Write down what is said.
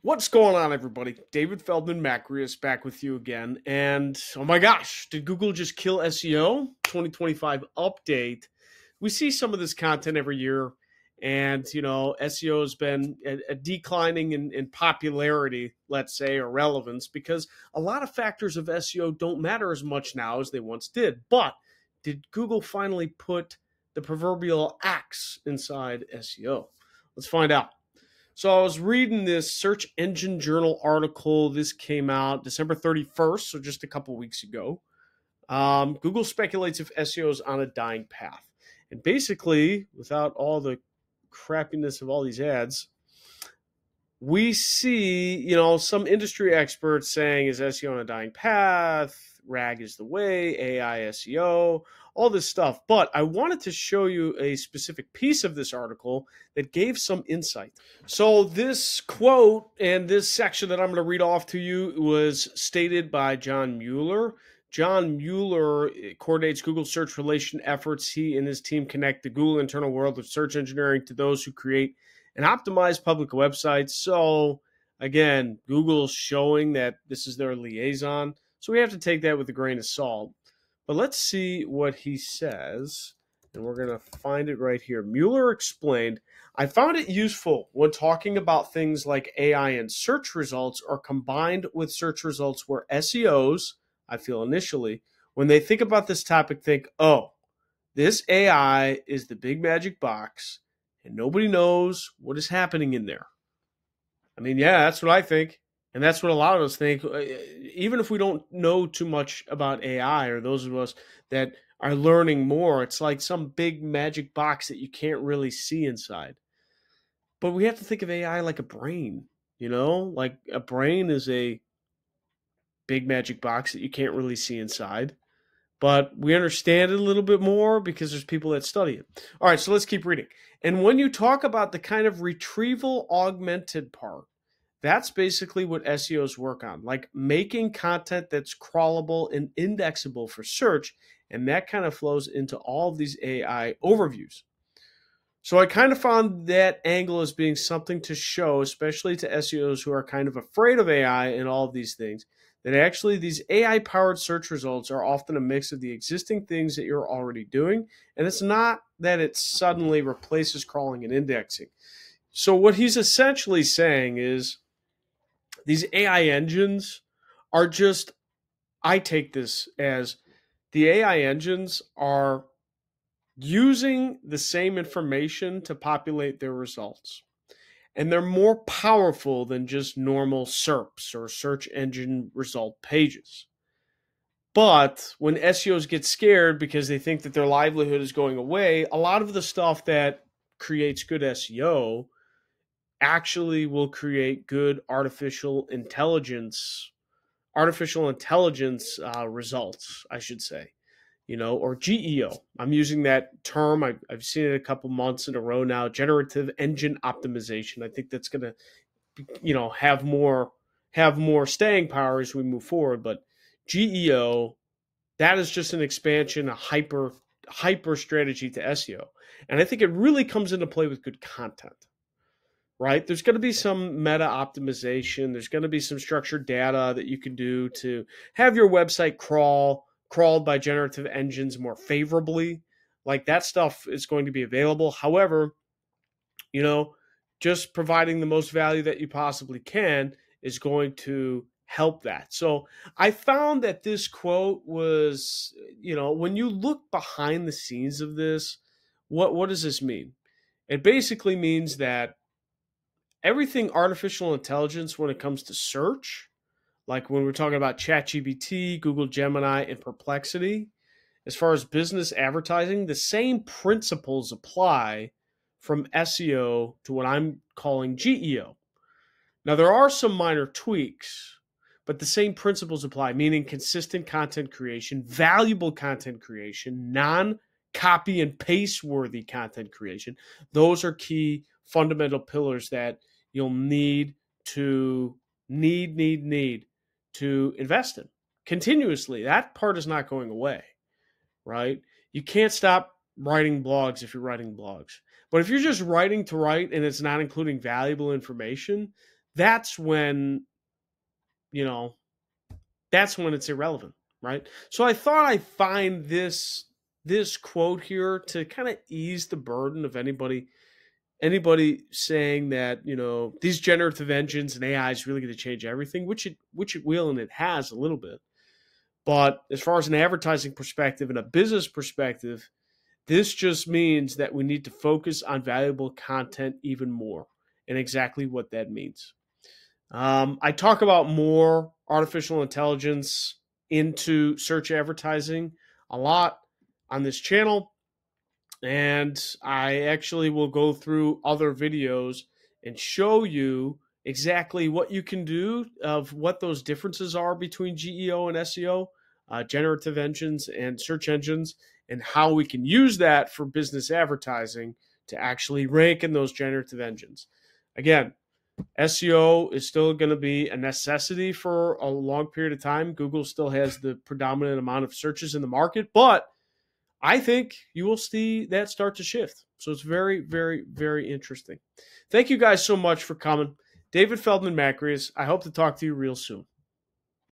What's going on, everybody? David Feldman-Makrias back with you again. And oh my gosh, did Google just kill SEO? 2025 update. We see some of this content every year, and SEO has been a declining in popularity, let's say, or relevance, because a lot of factors of SEO don't matter as much now as they once did. But did Google finally put the proverbial axe inside SEO? Let's find out. So I was reading this Search Engine Journal article. This came out December 31st, so just a couple weeks ago. Google speculates if SEO is on a dying path. And basically, without all the crappiness of all these ads, we see, some industry experts saying, is SEO on a dying path? RAG is the way, AI, SEO, all this stuff. But I wanted to show you a specific piece of this article that gave some insight. So this quote and this section that I'm going to read off to you was stated by John Mueller. John Mueller coordinates Google search relation efforts. He and his team connect the Google internal world of search engineering to those who create and optimize public websites. So again, Google's showing that this is their liaison. So we have to take that with a grain of salt. But let's see what he says. And we're going to find it right here. Mueller explained, I found it useful when talking about things like AI and search results or combined with search results where SEOs, I feel initially, when they think about this topic, think, oh, this AI is the big magic box and nobody knows what is happening in there. I mean, yeah, that's what I think. And that's what a lot of us think. Even if we don't know too much about AI, or those of us that are learning more, it's like some big magic box that you can't really see inside. But we have to think of AI like a brain, like a brain is a big magic box that you can't really see inside. But we understand it a little bit more because there's people that study it. All right, so let's keep reading. And when you talk about the kind of retrieval augmented part, that's basically what SEOs work on, like making content that's crawlable and indexable for search. And that kind of flows into all of these AI overviews. So I kind of found that angle as being something to show, especially to SEOs who are kind of afraid of AI and all of these things, that actually these AI-powered search results are often a mix of the existing things that you're already doing. And it's not that it suddenly replaces crawling and indexing. So what he's essentially saying is, these AI engines are just, I take this as the AI engines are using the same information to populate their results. And they're more powerful than just normal SERPs or search engine result pages. But when SEOs get scared because they think that their livelihood is going away, a lot of the stuff that creates good SEO actually will create good artificial intelligence results, I should say, or GEO. I'm using that term. I've seen it a couple months in a row now. Generative engine optimization. I think that's going to, have more staying power as we move forward. But GEO, that is just an expansion, a hyper strategy to SEO, and I think it really comes into play with good content. Right? There's going to be some meta optimization. There's going to be some structured data that you can do to have your website crawled by generative engines more favorably. Like that stuff is going to be available. However, just providing the most value that you possibly can is going to help that. So I found that this quote was, when you look behind the scenes of this, what does this mean? It basically means that everything artificial intelligence when it comes to search, like when we're talking about ChatGPT, Google Gemini, and Perplexity, as far as business advertising, the same principles apply from SEO to what I'm calling GEO. Now, there are some minor tweaks, but the same principles apply, meaning consistent content creation, valuable content creation, non-copy and paste worthy content creation. Those are key fundamental pillars that you'll need to invest in continuously. That part is not going away, right? You can't stop writing blogs if you're writing blogs. But if you're just writing to write and it's not including valuable information, that's when, you know, that's when it's irrelevant, right? So I thought I'd find this quote here to kind of ease the burden of anybody saying that, these generative engines and AI is really going to change everything, which it will, and it has a little bit. But as far as an advertising perspective and a business perspective, this just means that we need to focus on valuable content even more, and exactly what that means. I talk about more artificial intelligence into search advertising a lot on this channel. And I actually will go through other videos and show you exactly what you can do, of what those differences are between GEO and SEO, generative engines and search engines, and how we can use that for business advertising to actually rank in those generative engines. Again, SEO is still going to be a necessity for a long period of time. Google still has the predominant amount of searches in the market, but I think you will see that start to shift. So it's very, very, very interesting. Thank you guys so much for coming. David Feldman-Makrias. I hope to talk to you real soon.